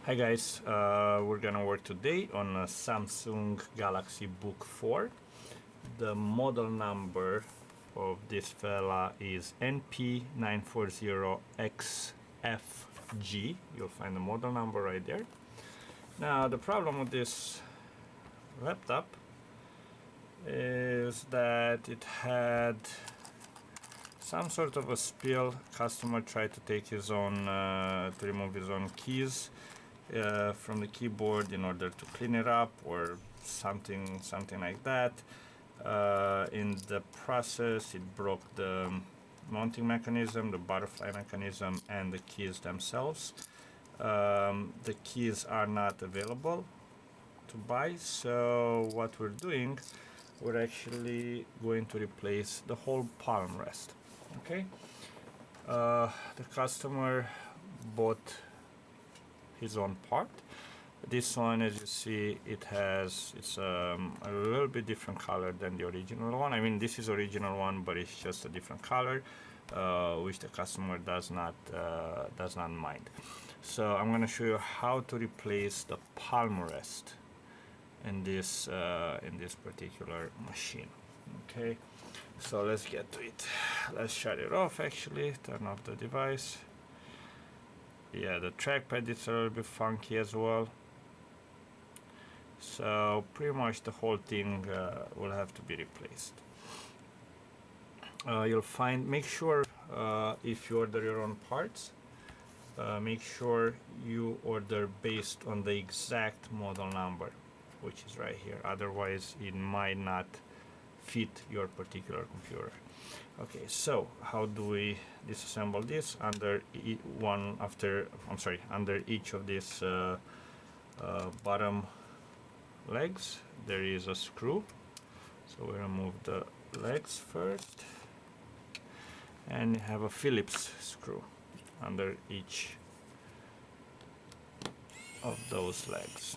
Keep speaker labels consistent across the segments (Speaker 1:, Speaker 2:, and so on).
Speaker 1: Hi guys, we're gonna work today on a Samsung Galaxy Book 4. The model number of this fella is NP940XFG. You'll find the model number right there. Now the problem with this laptop is that it had some sort of a spill. Customer tried to take his own, to remove his own keys from the keyboard in order to clean it up or something like that. In the process, it broke the mounting mechanism, the butterfly mechanism, and the keys themselves. The keys are not available to buy, so what we're doing, we're actually going to replace the whole palm rest. Okay, the customer bought his own part. This one, as you see, it's a little bit different color than the original one. I mean, this is original one, but it's just a different color, which the customer does not mind. So I'm going to show you how to replace the palm rest in this particular machine. Okay, so let's get to it. Let's shut it off. Actually, turn off the device. Yeah, the trackpad is a little bit funky as well, so pretty much the whole thing will have to be replaced. You'll find, make sure if you order your own parts, make sure you order based on the exact model number, which is right here. Otherwise it might not fit your particular computer. Okay, so how do we disassemble this? Under under each of these bottom legs there is a screw, so we remove the legs first, and you have a Phillips screw under each of those legs.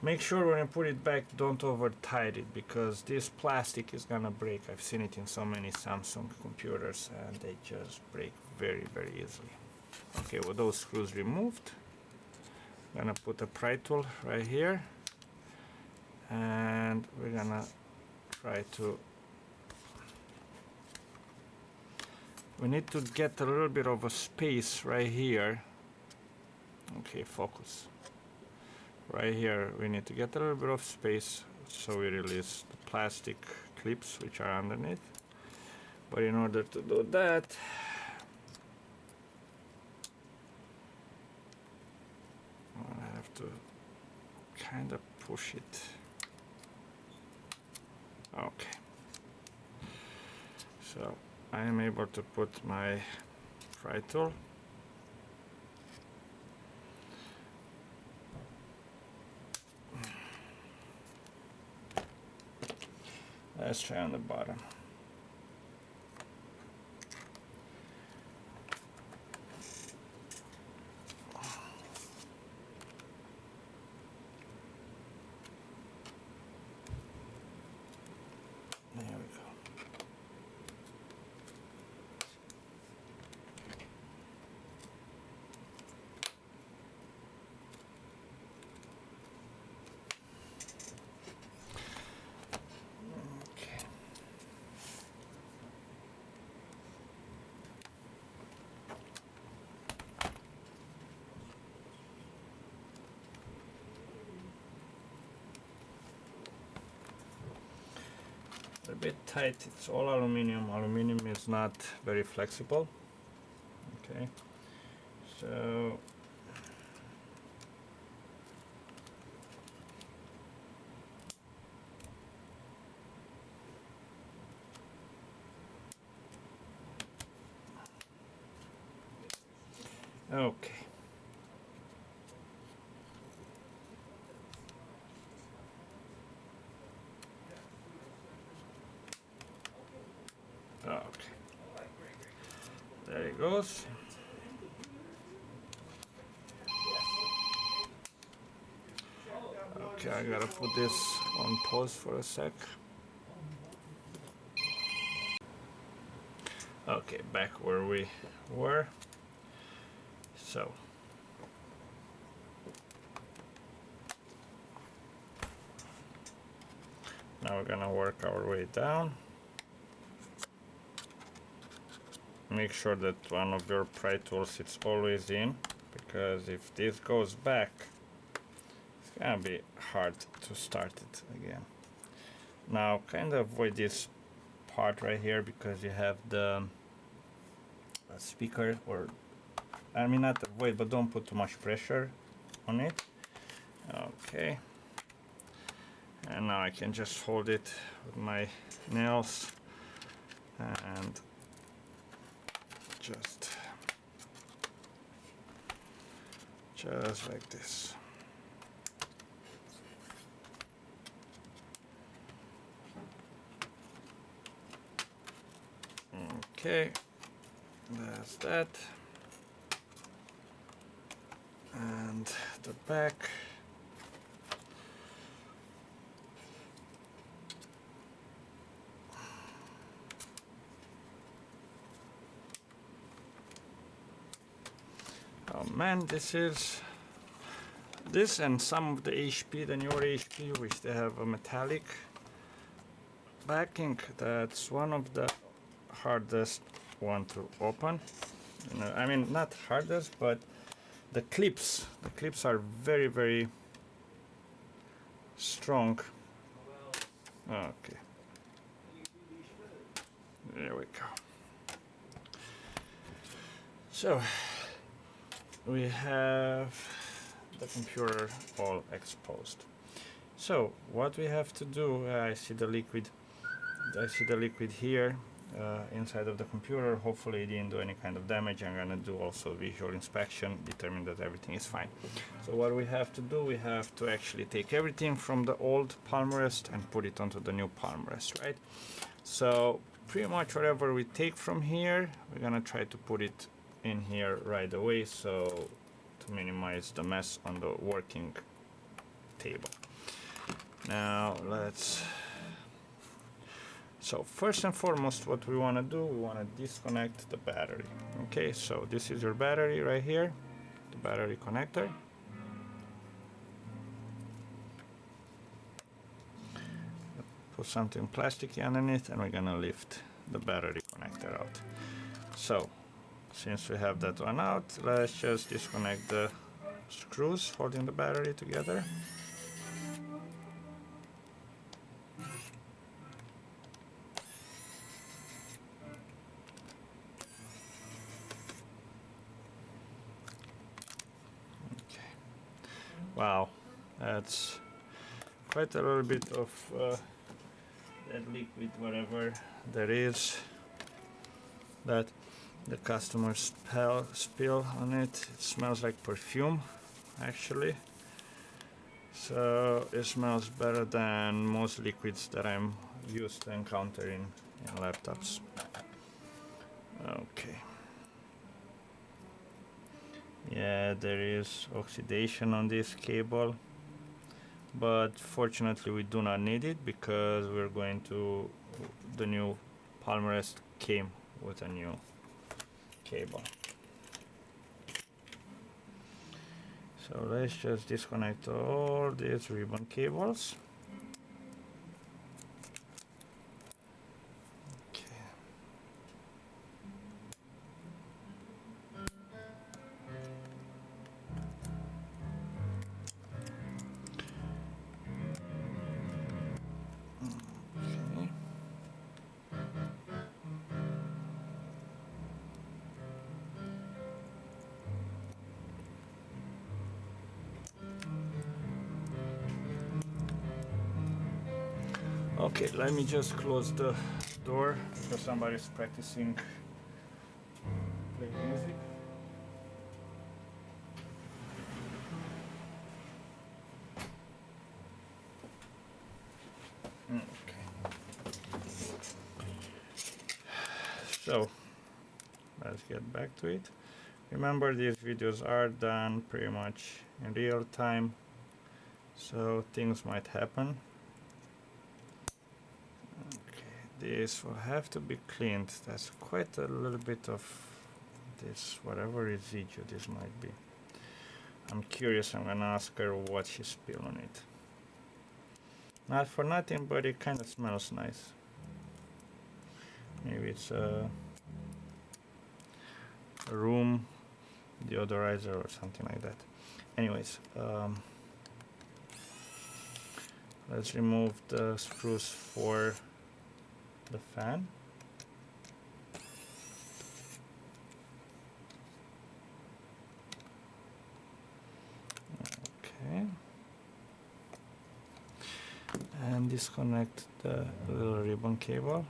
Speaker 1: Make sure when you put it back, don't over tight it, because this plastic is gonna break. I've seen it in so many Samsung computers and they just break very easily. Okay, with those screws removed, I'm gonna put a pry tool right here, and we're gonna try to, we need to get a little bit of a space right here. Okay, focus. Right here we need to get a little bit of space, so we release the plastic clips which are underneath. But in order to do that, I have to kind of push it. Okay, so I am able to put my pry tool. Let's try on the bottom. There we go. A bit tight. It's all aluminum. Aluminum is not very flexible. Okay, so okay. Okay, there it goes. Okay, I gotta put this on pause for a sec. Okay, back where we were. So now we're gonna work our way down. Make sure that one of your pry tools is always in, because if this goes back, it's gonna be hard to start it again. Now kind of avoid this part right here, because you have the speaker, or I mean not avoid, but don't put too much pressure on it. Okay, and now I can just hold it with my nails and just like this. Okay, that's that. And the back. Oh man, this and some of the HP, the newer HP, which they have a metallic backing. That's one of the hardest one to open. You know, I mean not hardest, but the clips are very, very strong. Okay, there we go. So we have the computer all exposed. So what we have to do, I see the liquid here inside of the computer. Hopefully it didn't do any kind of damage. I'm gonna do also visual inspection, determine that everything is fine. So what we have to do, we have to actually take everything from the old palmrest and put it onto the new palmrest, right? So pretty much whatever we take from here, we're gonna try to put it in here right away, so to minimize the mess on the working table. Now so first and foremost, what we want to do, we want to disconnect the battery. Okay, so this is your battery right here, the battery connector. Put something plasticky underneath, and we're gonna lift the battery connector out. So since we have that one out, let's just disconnect the screws holding the battery together. Okay. Wow, that's quite a little bit of that liquid, whatever there is, that the customer spill on it. It smells like perfume, actually. So it smells better than most liquids that I'm used to encountering in laptops. Okay. Yeah, there is oxidation on this cable, but fortunately we do not need it, because we're going to, the new palmrest came with a new cable. So let's just disconnect all these ribbon cables. Okay. Okay. Okay, let me just close the door because somebody's practicing playing music. Okay. So let's get back to it. Remember, these videos are done pretty much in real time, so things might happen. Okay, this will have to be cleaned. That's quite a little bit of this, whatever residue this might be. I'm curious, I'm gonna ask her what she spilled on it. Not for nothing, but it kind of smells nice. Maybe it's a room deodorizer or something like that. Anyways, let's remove the screws for the fan. Okay. And disconnect the little ribbon cable.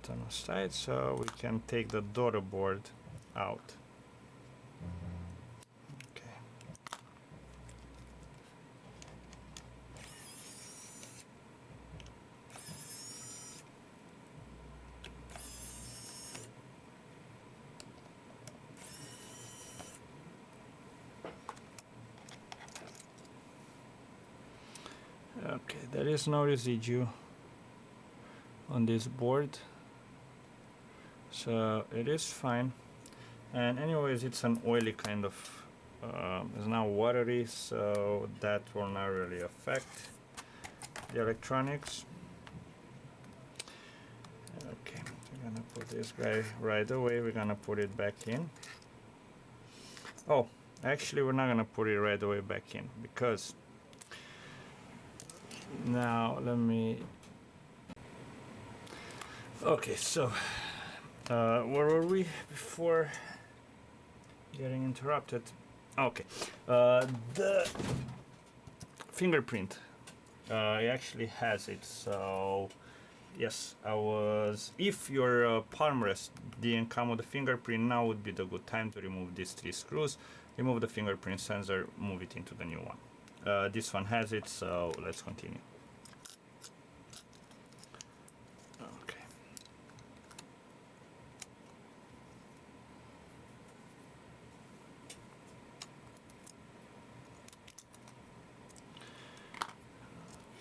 Speaker 1: Set on the side so we can take the daughter board out. Okay. Okay, there is no residue on this board, so it is fine. And anyways, it's an oily kind of, it's now watery, so that will not really affect the electronics. Okay, we're gonna put this guy right away. We're gonna put it back in. Oh, actually we're not gonna put it right away back in, because now let me, okay, so where were we before getting interrupted? Okay, the fingerprint, it actually has it, so yes, if your palm rest didn't come with a fingerprint, now would be the good time to remove these 3 screws, remove the fingerprint sensor, move it into the new one. This one has it, so let's continue. Okay.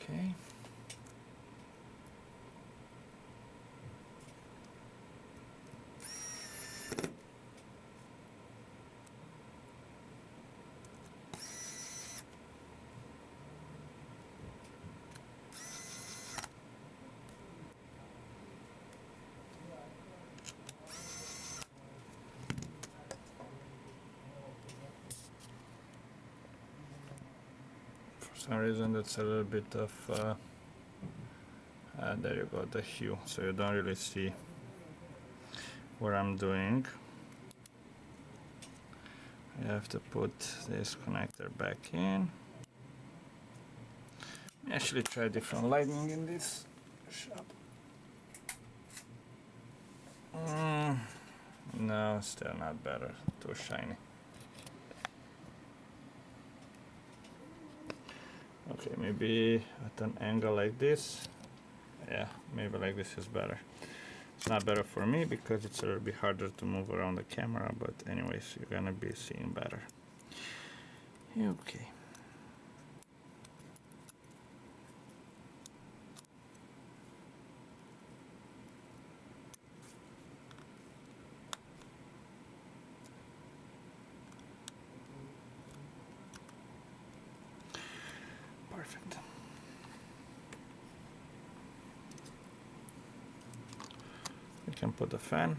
Speaker 1: Okay. For some reason that's a little bit of there you go, the hue, so you don't really see what I'm doing. I have to put this connector back in. Actually try different lighting in this shop. No, still not better, too shiny. Okay, maybe at an angle like this. Yeah, maybe like this is better. It's not better for me because it's a little bit harder to move around the camera, but anyways, you're gonna be seeing better. Okay. Perfect. You can put the fan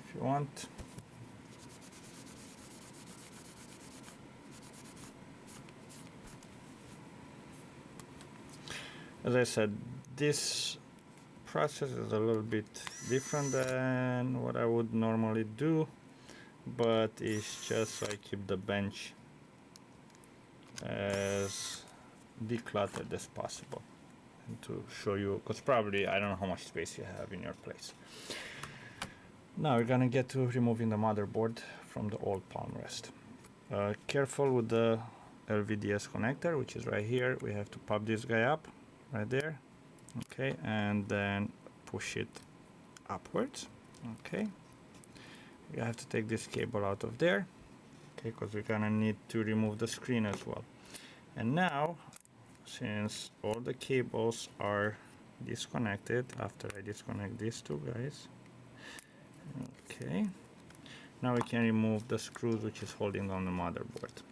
Speaker 1: if you want. As I said, this process is a little bit different than what I would normally do, but it's just so I keep the bench as decluttered as possible, and to show you, because probably I don't know how much space you have in your place. Now we're gonna get to removing the motherboard from the old palm rest. Careful with the LVDS connector, which is right here. We have to pop this guy up right there, okay, and then push it upwards. Okay, you have to take this cable out of there, okay, because we're gonna need to remove the screen as well. And now since all the cables are disconnected, after I disconnect these two guys, okay, now we can remove the screws which is holding on the motherboard.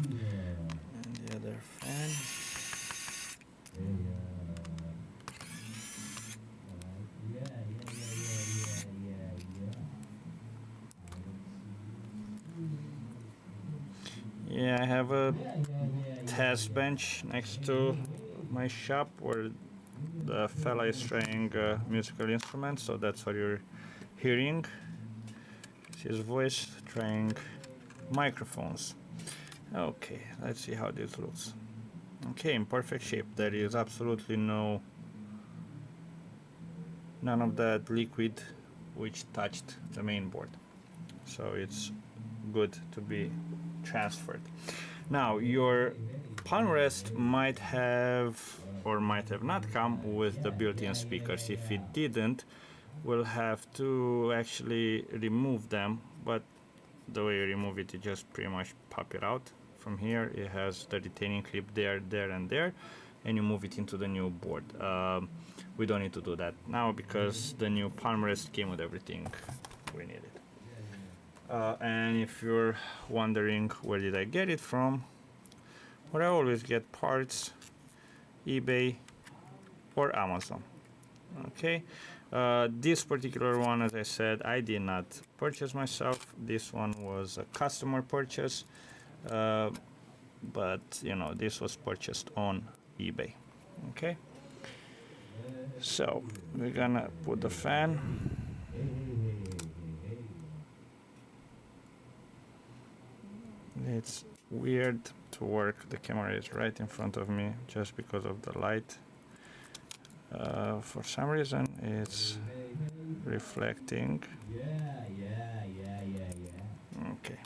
Speaker 1: And the other fan. Yeah, I have a test bench next to my shop where the fella is trying musical instruments, so that's what you're hearing. It's his voice trying microphones. Okay, let's see how this looks. Okay, in perfect shape. There is absolutely none of that liquid which touched the main board, so it's good to be transferred. Now your palmrest might have or might have not come with the built-in speakers. If it didn't, we'll have to actually remove them, but the way you remove it, you just pretty much pop it out. From here it has the retaining clip there, and there, and you move it into the new board. We don't need to do that now because the new palmrest came with everything we needed. And if you're wondering where did I get it from, well, I always get parts, eBay or Amazon. Okay, this particular one, as I said, I did not purchase myself. This one was a customer purchase, but you know, this was purchased on eBay. Okay, so we're gonna put the fan. It's weird to work. The camera is right in front of me just because of the light. For some reason it's reflecting. Okay,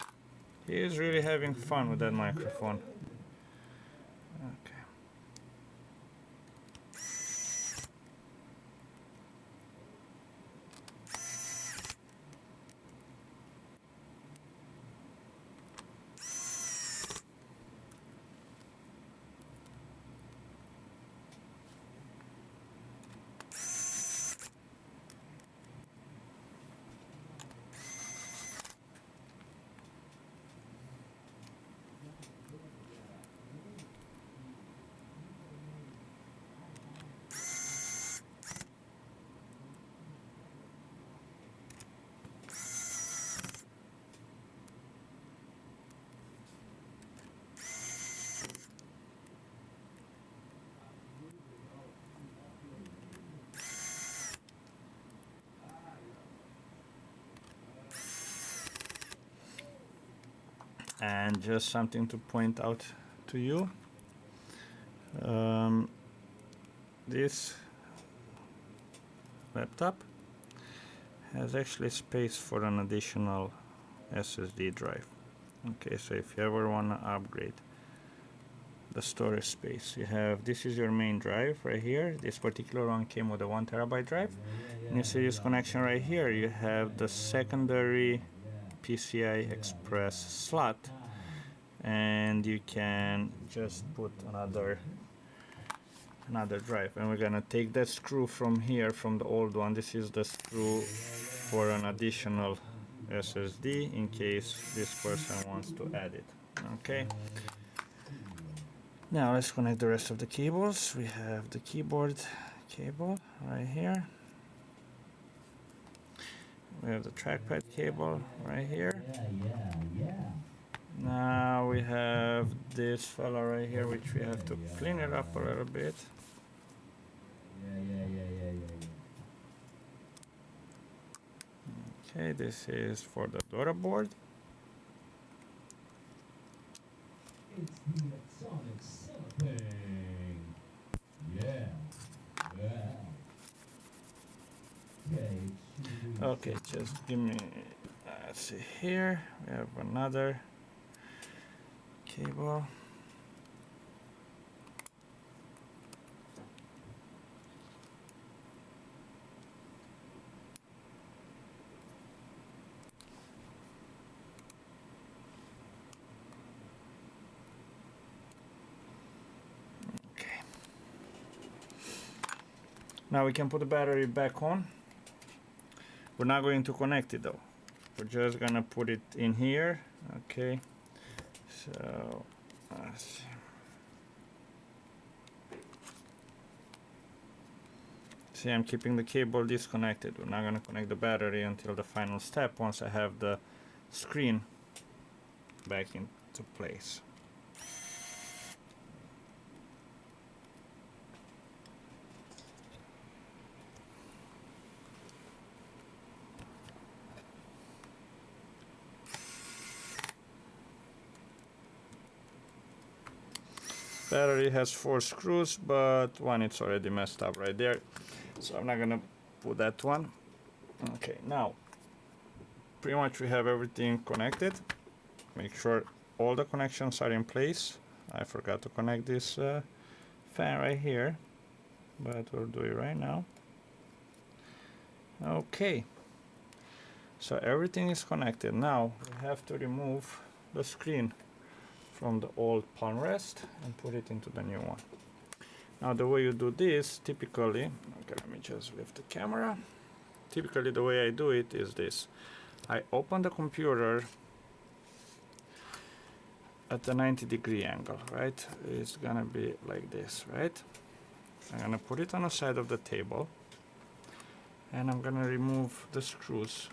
Speaker 1: he is really having fun with that microphone. Okay. And just something to point out to you, this laptop has actually space for an additional SSD drive. Okay, so if you ever want to upgrade the storage space, you have, this is your main drive right here. This particular one came with a 1 terabyte drive. And you see this connection right here, you have the secondary PCI Express slot, and you can just put another drive. And we're gonna take that screw from here, from the old one. This is the screw for an additional SSD in case this person wants to add it. Okay, now let's connect the rest of the cables. We have the keyboard cable right here, we have the trackpad cable right here. Now we have this fella right here, which we have to clean it up a little bit. Okay, this is for the daughter board. Okay, just give me, let's see here, we have another cable. Okay. Now we can put the battery back on. We're not going to connect it though. We're just gonna put it in here. Okay. So let's see. See, I'm keeping the cable disconnected. We're not gonna connect the battery until the final step once I have the screen back into place. Battery has 4 screws, but one it's already messed up right there, so I'm not gonna put that one. Okay, now pretty much we have everything connected. Make sure all the connections are in place. I forgot to connect this fan right here, but we'll do it right now. Okay, so everything is connected. Now we have to remove the screen from the old palmrest and put it into the new one. Now the way you do this, typically, okay, let me just lift the camera. Typically the way I do it is this. I open the computer at a 90-degree angle, right? It's gonna be like this, right? I'm gonna put it on the side of the table and I'm gonna remove the screws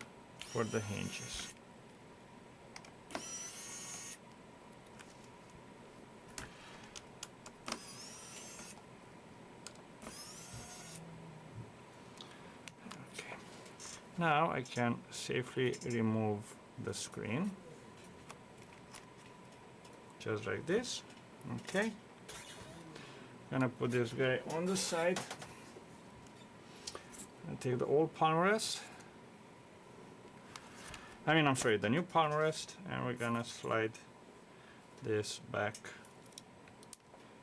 Speaker 1: for the hinges. Okay. Now I can safely remove the screen. Just like this. Okay. Gonna put this guy on the side. And take the old palmrest. I'm sorry, the new palmrest, and we're gonna slide this back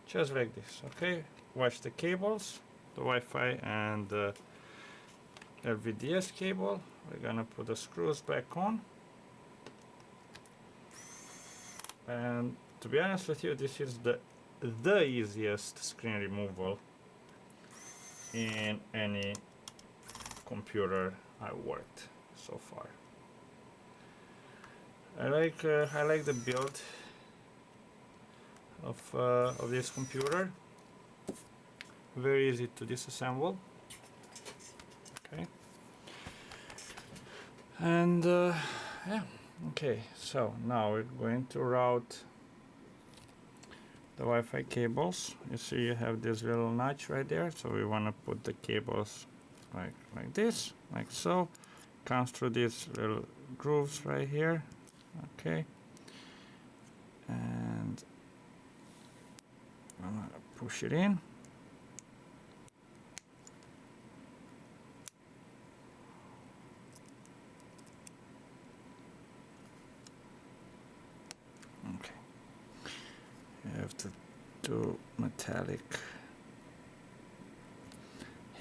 Speaker 1: just like this. Okay. Watch the cables, the Wi-Fi and the LVDS cable. We're gonna put the screws back on. And to be honest with you, this is the easiest screen removal in any computer I worked so far. I like the build of this computer. Very easy to disassemble. Okay. And yeah. Okay. So now we're going to route the Wi-Fi cables. You see, you have this little notch right there. So we want to put the cables like this, like so. Comes through these little grooves right here. Okay. And I'm gonna push it in. Okay. You have to do metallic.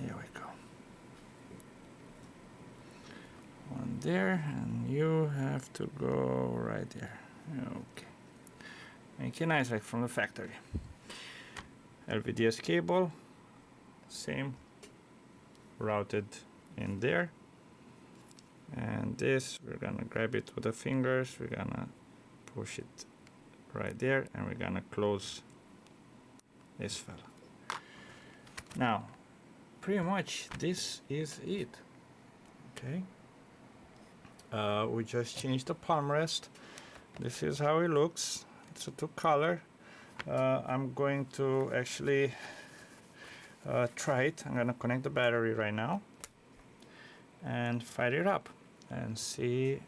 Speaker 1: Here we go. One there, and you have to go right there. Okay. Make it nice, like from the factory. LVDS cable, same, routed in there. And this, we're gonna grab it with the fingers, we're gonna push it right there, and we're gonna close this fella. Now, pretty much this is it. Okay. We just changed the palmrest. This is how it looks. It's a 2-color. I'm going to actually try it. I'm gonna connect the battery right now and fire it up and see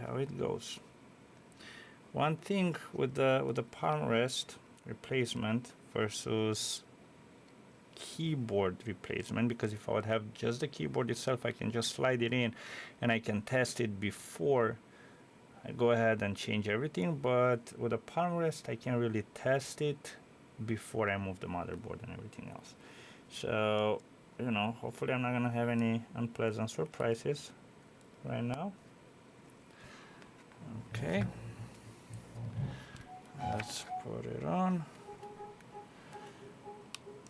Speaker 1: how it goes. One thing with the palm rest replacement versus keyboard replacement, because if I would have just the keyboard itself, I can just slide it in and I can test it before I go ahead and change everything. But with a palm rest, I can really test it before I move the motherboard and everything else. So, you know, hopefully I'm not gonna have any unpleasant surprises right now. Okay, let's put it on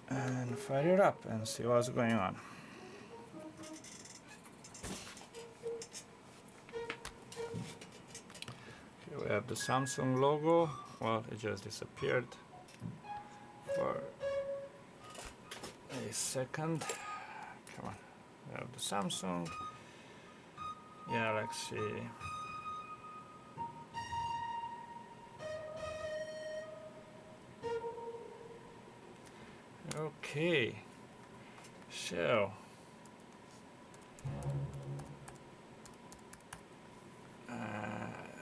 Speaker 1: and fire it up and see what's going on. Okay, we have the Samsung logo. Well, it just disappeared for a second. Come on, we have the Samsung. Yeah, let's see. Okay, so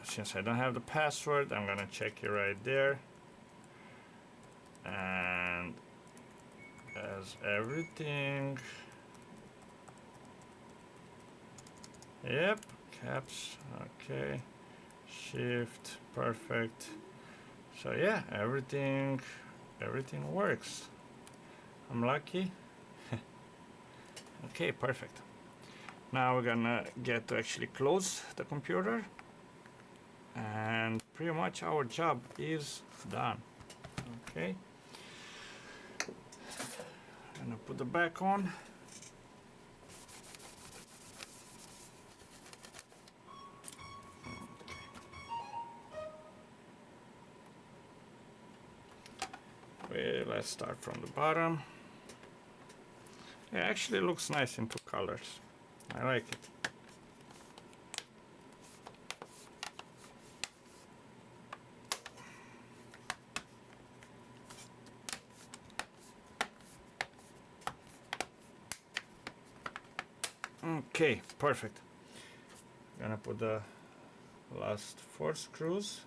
Speaker 1: since I don't have the password, I'm gonna check it right there. And as everything, yep, caps, okay, shift, perfect. So yeah, everything works. I'm lucky. Okay, perfect. Now we're gonna get to actually close the computer, and pretty much our job is done. Okay, I'm gonna put the back on. Let's start from the bottom. It actually looks nice in two colors. I like it. Okay, perfect. Gonna put the last 4 screws.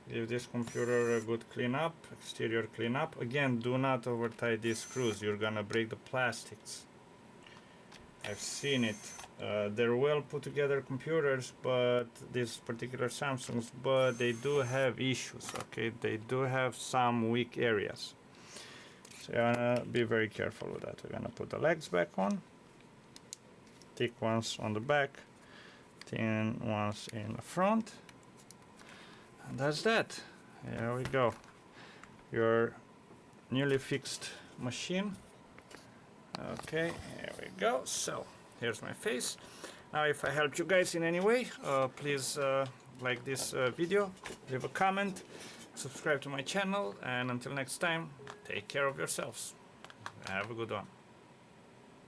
Speaker 1: Give this computer a good cleanup, exterior cleanup. Again, do not over tie these screws, you're gonna break the plastics. I've seen it. They're well put together computers, but these particular Samsungs, but they do have issues, okay? They do have some weak areas. So you're gonna be very careful with that. We're gonna put the legs back on. Thick ones on the back, thin ones in the front. And that's that. There we go. Your newly fixed machine. Okay, here we go. So here's my face. Now if I helped you guys in any way, please like this video, leave a comment, subscribe to my channel, and until next time, take care of yourselves. Have a good one.